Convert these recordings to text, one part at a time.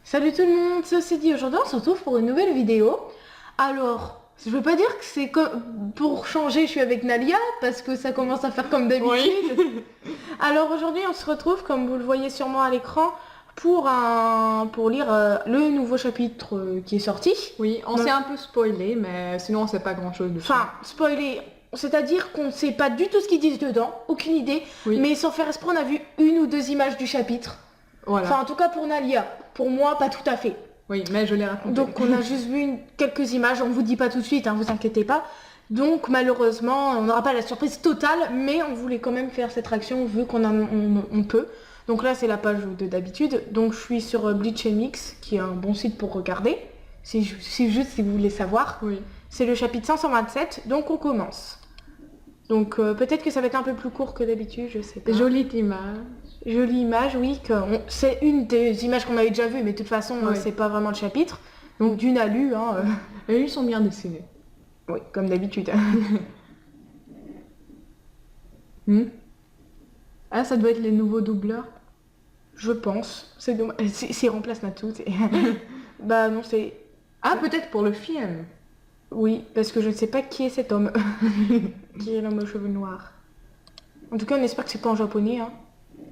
Salut tout le monde, ceci dit, aujourd'hui on se retrouve pour une nouvelle vidéo. Alors, je veux pas dire que c'est comme pour changer, je suis avec Nalia, parce que ça commence à faire comme d'habitude. Oui. Alors aujourd'hui on se retrouve, comme vous le voyez sûrement à l'écran, pour lire le nouveau chapitre qui est sorti. Oui, on s'est un peu spoilé, mais sinon on sait pas grand chose dessus. Enfin, spoilé, c'est-à-dire qu'on sait pas du tout ce qu'ils disent dedans, aucune idée, Oui. mais sans faire exprès on a vu une ou deux images du chapitre. Voilà. Enfin en tout cas pour Nalia, pour moi pas tout à fait. Oui, mais je l'ai raconté. Donc on a juste vu quelques images, on vous dit pas tout de suite, hein, vous inquiétez pas. Donc malheureusement on n'aura pas la surprise totale, mais on voulait quand même faire cette réaction vu on peut. Donc là c'est la page d'habitude, donc je suis sur Bleach MX qui est un bon site pour regarder. C'est juste si vous voulez savoir. Oui. C'est le chapitre 527, donc on commence. Donc peut-être que ça va être un peu plus court que d'habitude, je sais pas. Jolie image. Jolie image, oui. C'est une des images qu'on avait déjà vues, mais de toute façon, oui. C'est pas vraiment le chapitre. Donc d'une à lu. Hein, Et ils sont bien dessinés. Oui, comme d'habitude. Ah, ça doit être les nouveaux doubleurs. Je pense. C'est dommage. S'ils remplacent Natsu, c'est... Bah non, c'est... Ah, peut-être pour le film. Oui, parce que je ne sais pas qui est cet homme. Qui est l'homme aux cheveux noirs. En tout cas, on espère que c'est pas en japonais, hein.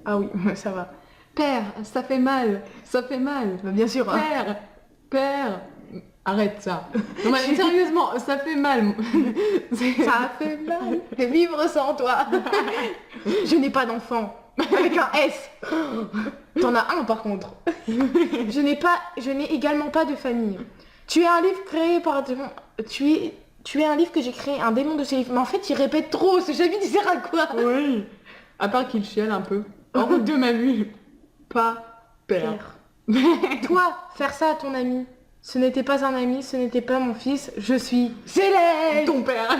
Ah oui, ça va. Père, ça fait mal, ça fait mal. Bah, bien sûr. Père, arrête ça. Non, mais sérieusement, ça fait mal. Ça fait mal de vivre sans toi. Je n'ai pas d'enfant. Avec un S. T'en as un par contre. Je n'ai également pas de famille. Tu es un livre créé par... Tu es un livre que j'ai créé, un démon de ce livre. Mais en fait, il répète trop. Ce chapitre, il sert à quoi? Oui. À part qu'il chiale un peu. En route de ma vue. Pas père. Toi, faire ça à ton ami. Ce n'était pas un ami, ce n'était pas mon fils. Je suis Céleste. Ton père.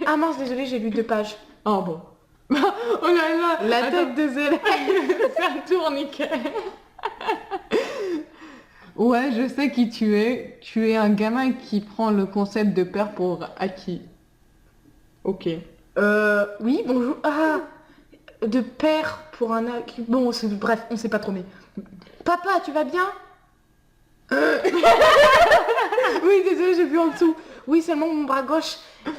Ah mince, désolé, j'ai lu 2 pages. Oh bon. Oh là là. La tête de Céleste. C'est un tourniquet. Ouais, je sais qui tu es. Tu es un gamin qui prend le concept de père pour acquis. Ok. Oui, bonjour. Ah, de père pour un acquis. Bon, bref, on sait pas trop, mais... Papa, tu vas bien? Oui, désolé, j'ai vu en dessous. Oui, seulement mon bras gauche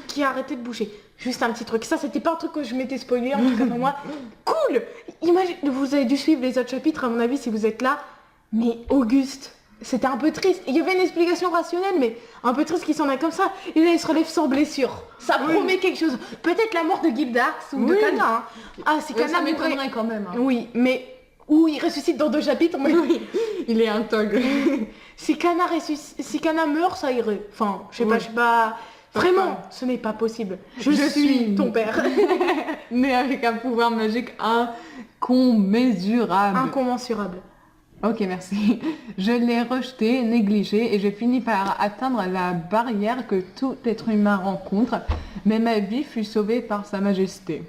qui a arrêté de bouger. Juste un petit truc. Ça, c'était pas un truc que je m'étais spoilé, en tout cas pour moi. Cool! Imagine, vous avez dû suivre les autres chapitres, à mon avis, si vous êtes là. Mais Auguste, c'était un peu triste. Il y avait une explication rationnelle, mais un peu triste qu'il s'en a comme ça. Et là, il se relève sans blessure. Ça promet quelque chose. Peut-être la mort de Gildax ou de Kana. Hein. Ah, si Kana ça m'étonnerait quand même. Hein. Oui, mais... Ou il ressuscite dans 2 chapitres, mais... Oui, il est un tog. Si Kana meurt, ça irait. Enfin, je sais pas... Vraiment, ce n'est pas possible. Je suis ton père. Né avec un pouvoir magique incommensurable. Incommensurable. Ok, merci. Je l'ai rejeté, négligé et j'ai fini par atteindre la barrière que tout être humain rencontre, mais ma vie fut sauvée par sa majesté.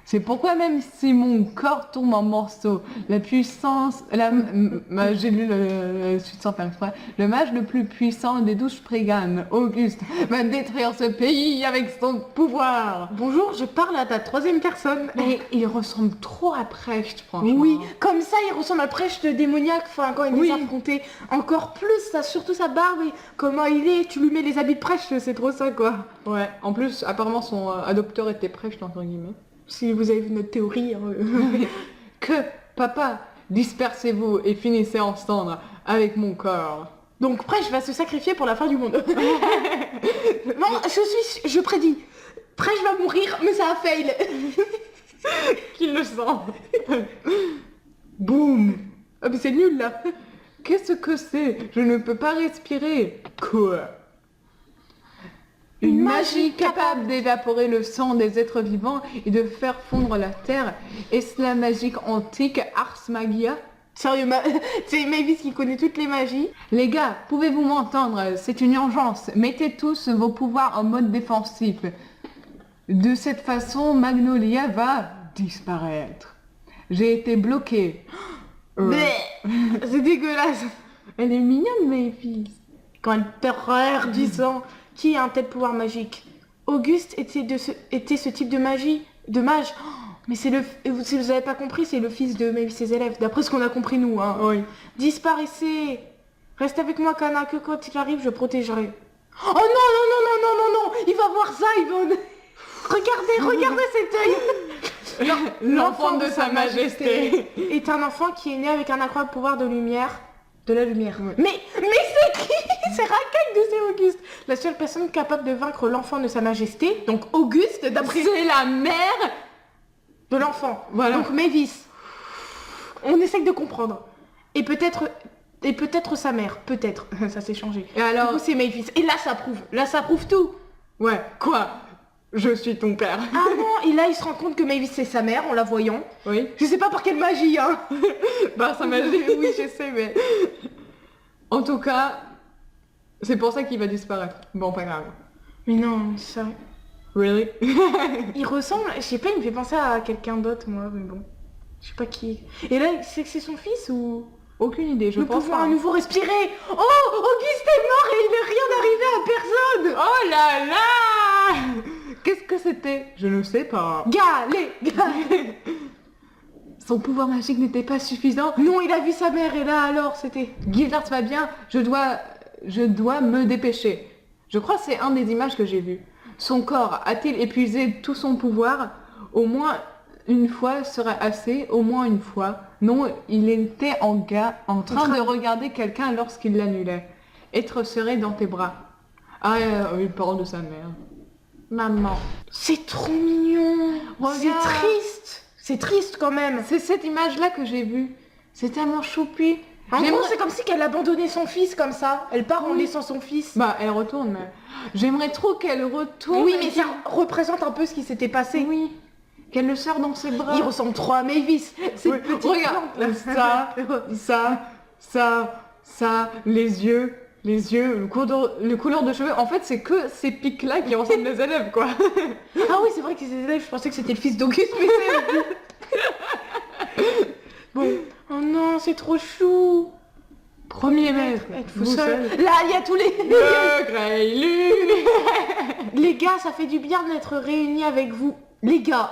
C'est pourquoi même si mon corps tombe en morceaux, la puissance... j'ai lu le suite sans faire exprès. Le mage le plus puissant des 12 Spriggan, Auguste, va détruire ce pays avec son pouvoir. Bonjour, je parle à ta 3e personne. Mais il ressemble trop à Precht, franchement. Oui, comme ça il ressemble à Precht démoniaque, enfin quand il les a affrontés. Encore plus, ça, surtout sa barbe et comment il est, tu lui mets les habits de Precht, c'est trop ça quoi. Ouais, en plus apparemment son adopteur était Precht entre guillemets. Si vous avez vu notre théorie. Que, papa, dispersez-vous et finissez en cendres avec mon corps. Donc Precht va se sacrifier pour la fin du monde. Non, je prédis. Precht va mourir, mais ça a fail. Qu'il le sent. Boum. Ah mais c'est nul là. Qu'est-ce que c'est? Je ne peux pas respirer. Quoi? Une magie capable d'évaporer le sang des êtres vivants et de faire fondre la terre. Est-ce la magie antique Ars Magia? Sérieux, c'est Mavis qui connaît toutes les magies. Les gars, pouvez-vous m'entendre? C'est une urgence. Mettez tous vos pouvoirs en mode défensif. De cette façon, Magnolia va disparaître. J'ai été bloquée. C'est dégueulasse. Elle est mignonne, Mavis. Quand elle perd du sang. Qui a un tel pouvoir magique? Auguste était ce type de magie, de mage. Oh, mais c'est le... Si vous avez pas compris, c'est le fils de Mavis, ses élèves. D'après ce qu'on a compris nous. Hein. Oui. Disparaissez. Reste avec moi, Kana, que quand il arrive, je protégerai. Oh non, non, non, non, non, non, non. Il va voir ça, il va... Regardez cet œil. L'enfant de sa majesté. Est un enfant qui est né avec un incroyable pouvoir de lumière. De la lumière. Ouais. Mais c'est qui? C'est Raquel de c'est Auguste. La seule personne capable de vaincre l'enfant de sa majesté. Donc Auguste, d'après... C'est la mère de l'enfant. Voilà. Donc Mavis. On essaye de comprendre. Et peut-être sa mère. Peut-être. Ça s'est changé. Et alors Du coup, c'est Mavis. Et là, ça prouve. Là, ça prouve tout. Ouais, quoi? Je suis ton père. Ah non, et là, il se rend compte que Mavis, c'est sa mère, en la voyant. Oui. Je sais pas par quelle magie, hein. Bah, ça m'a dit, oui, je sais, mais... En tout cas, c'est pour ça qu'il va disparaître. Bon, pas grave. Mais non, ça... Really? Il ressemble, je sais pas, il me fait penser à quelqu'un d'autre, moi, mais bon. Je sais pas qui. Et là, c'est que c'est son fils ou... Aucune idée, je Nous pense pouvons pas. à nouveau respirer. Oh, Auguste est mort et il n'est rien arrivé à personne. Oh là là! Qu'est-ce que c'était? Je ne sais pas. Galé. Son pouvoir magique n'était pas suffisant. Non, il a vu sa mère et là, alors, c'était... Gildart va bien, je dois me dépêcher. Je crois que c'est un des images que j'ai vues. Son corps a-t-il épuisé tout son pouvoir? Au moins une fois serait assez, au moins une fois. Non, il était en train de regarder quelqu'un lorsqu'il l'annulait. Être serré dans tes bras. Ah, il parle de sa mère. Maman. C'est trop mignon. Regarde. C'est triste. C'est triste quand même. C'est cette image-là que j'ai vue. C'est tellement choupi. En gros, c'est comme si qu'elle abandonnait son fils comme ça. Elle part en laissant son fils. Bah, elle retourne, mais... J'aimerais trop qu'elle retourne. Oui, mais ça représente un peu ce qui s'était passé. Oui. Qu'elle le serre dans ses bras. Il ressemble trop à Mavis. C'est Oui, une petite regarde, plante, là. ça, les yeux, le couleur de cheveux. En fait, c'est que ces pics-là qui ressemblent les élèves, quoi. Ah oui, c'est vrai que c'est des élèves. Je pensais que c'était le fils d'Auguste, mais c'est... Bon. Oh non, c'est trop chou. Premier maître. Êtes-vous seul? Là, il y a tous les... Le Greylu. Les gars, ça fait du bien d'être réunis avec vous. Les gars.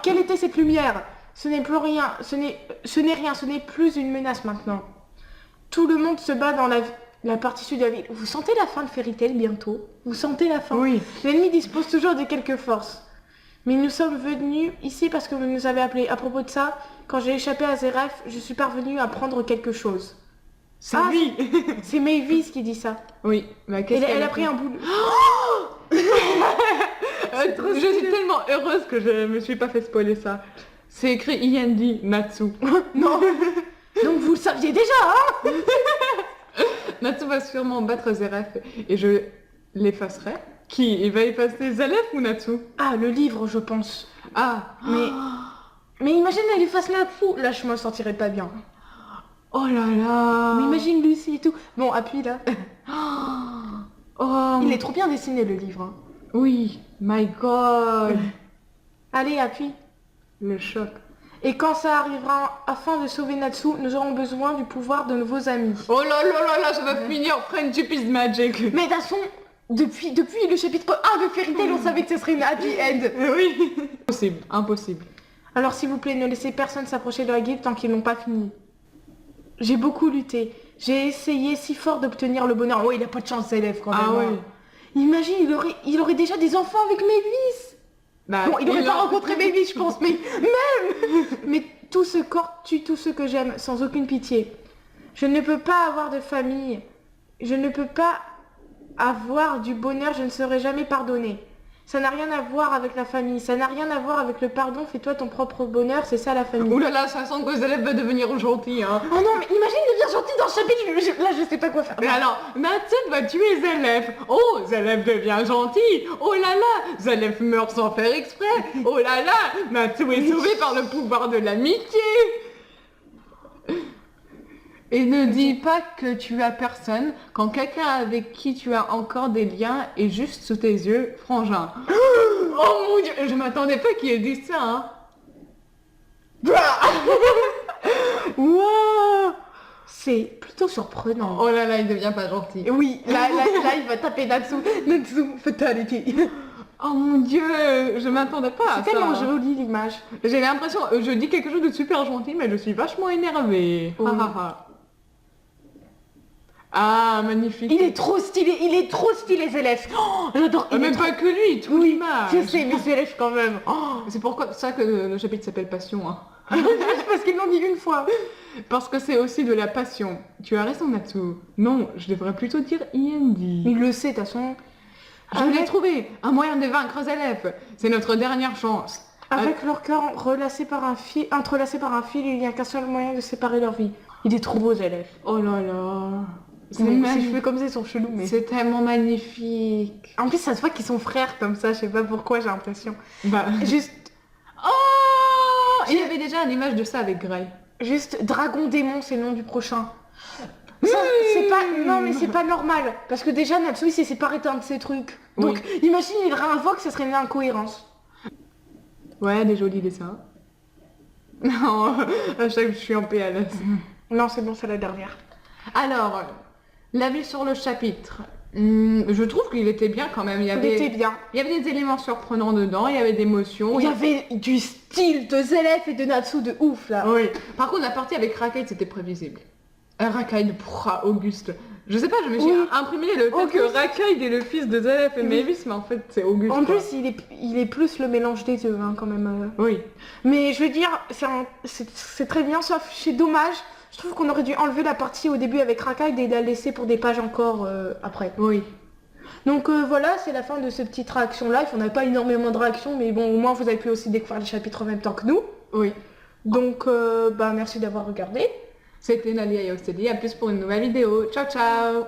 Quelle était cette lumière? Ce n'est plus rien. Ce n'est rien. Ce n'est plus une menace maintenant. Tout le monde se bat dans la partie sud de la ville. Vous sentez la fin de Fairy Tail bientôt? Vous sentez la fin? Oui. L'ennemi dispose toujours de quelques forces. Mais nous sommes venus ici parce que vous nous avez appelés. À propos de ça, quand j'ai échappé à Zeref, je suis parvenue à prendre quelque chose. C'est lui. C'est Mavis qui dit ça. Oui. Bah, qu'est-ce Elle qu'elle a pris un bout. Je suis tellement heureuse que je me suis pas fait spoiler ça. C'est écrit Yendi Natsu. Non. Donc vous le saviez déjà, hein? Natsu va sûrement battre Zeref et je l'effacerai. Qui? Il va effacer Zeref ou Natsu? Ah, le livre, je pense. Ah. Mais imagine, elle efface Natsu. Là, je me sentirais pas bien. Oh là là. Mais imagine Lucie et tout. Bon, appuie là. Oh. Il est trop bien dessiné, le livre. Hein. Oui. My God. Allez, appuie. Le choc. Et quand ça arrivera, afin de sauver Natsu, nous aurons besoin du pouvoir de vos amis. Oh là là là là, ça va finir Friendship is Magic. Mais de toute façon, depuis le chapitre 1 de Fairy Tail, on savait que ce serait une happy end. Oui. Impossible, impossible. Alors s'il vous plaît, ne laissez personne s'approcher de la guilde tant qu'ils n'ont pas fini. J'ai beaucoup lutté. J'ai essayé si fort d'obtenir le bonheur. Oh, il a pas de chance, élève quand même. Ah hein. oui. Imagine, il aurait déjà des enfants avec Mavis. Bah, Bon, il aurait pas rencontré Mavis, je pense, mais même. Mais tout ce corps tue tout ce que j'aime, sans aucune pitié. Je ne peux pas avoir de famille. Je ne peux pas avoir du bonheur, je ne serai jamais pardonné. Ça n'a rien à voir avec la famille, ça n'a rien à voir avec le pardon, fais-toi ton propre bonheur, c'est ça la famille. Ouh là là, ça sent que les élèves veulent devenir gentils, hein. Oh non, mais imagine devenir gentil dans ce chapitre, là je sais pas quoi faire. Mais alors, Natsu va tuer Zélève. Oh, Zélève devient gentil. Oh là là, Zélève meurt sans faire exprès. Oh là là, Natsu est sauvé par le pouvoir de l'amitié. Et ne dis pas que tu as personne quand quelqu'un avec qui tu as encore des liens est juste sous tes yeux, frangin. Oh mon dieu, je m'attendais pas qu'il ait dit ça, hein. Wow. c'est plutôt surprenant. Oh là là, il devient pas gentil. Et oui, là, il va taper Natsu. Natsu, fatality. Oh mon dieu, je m'attendais pas à ça. C'est tellement joli l'image. J'ai l'impression, je dis quelque chose de super gentil, mais je suis vachement énervée. Oui. Ah, magnifique. Il est trop stylé Zélef. Oh, j'adore. Ah, même pas que lui, tout Oui, l'image. je sais, mais Zélef quand même. Oh. C'est pourquoi ça que le chapitre s'appelle Passion. Hein. Parce qu'ils l'ont dit une fois. Parce que c'est aussi de la passion. Tu as raison, Natsu. Non, je devrais plutôt dire IND. Il le sait, de toute façon. Je l'ai trouvé, un moyen de vaincre Zélef. C'est notre dernière chance. Avec leur cœur entrelacé par un fil, il n'y a qu'un seul moyen de séparer leur vie. Il est trop beau, Zélef. Oh là là. Ses cheveux comme ça, ils sont chelous, mais... C'est tellement magnifique. En plus, ça se voit qu'ils sont frères comme ça, je sais pas pourquoi, j'ai l'impression. Bah... Juste... Oh, il y avait déjà une image de ça avec Grey. Juste Dragon Démon, c'est le nom du prochain. Ça, c'est pas... Non, mais c'est pas normal. Parce que déjà, Natsu, il s'est séparé d'un de ses trucs. Donc, imagine, il réinvoque, ça serait une incohérence. Ouais, des jolis dessins. Non, à chaque fois, je suis en PLS. Non, c'est bon, c'est la dernière. Alors, l'avis sur le chapitre. Je trouve qu'il était bien quand même. Il était bien. Il y avait des éléments surprenants dedans, il y avait des émotions. Il y avait du style de Zélef et de Natsu de ouf, là. Oui. Par contre, la partie avec Rakai, c'était prévisible. Rakai, Auguste. Je sais pas, je me suis imprimé le fait que Rakai est le fils de Zélef et Mavis, mais en fait, c'est Auguste. En plus, il est plus le mélange des deux, hein, quand même. Oui. Mais je veux dire, c'est très bien, sauf chez Dommage. Je trouve qu'on aurait dû enlever la partie au début avec Rakai et la laisser pour des pages encore après. Oui. Donc voilà, c'est la fin de ce petit réaction live. On n'a pas énormément de réactions, mais bon, au moins vous avez pu aussi découvrir les chapitres en même temps que nous. Oui. Donc merci d'avoir regardé. C'était Nalia et Océlie, à plus pour une nouvelle vidéo. Ciao ciao.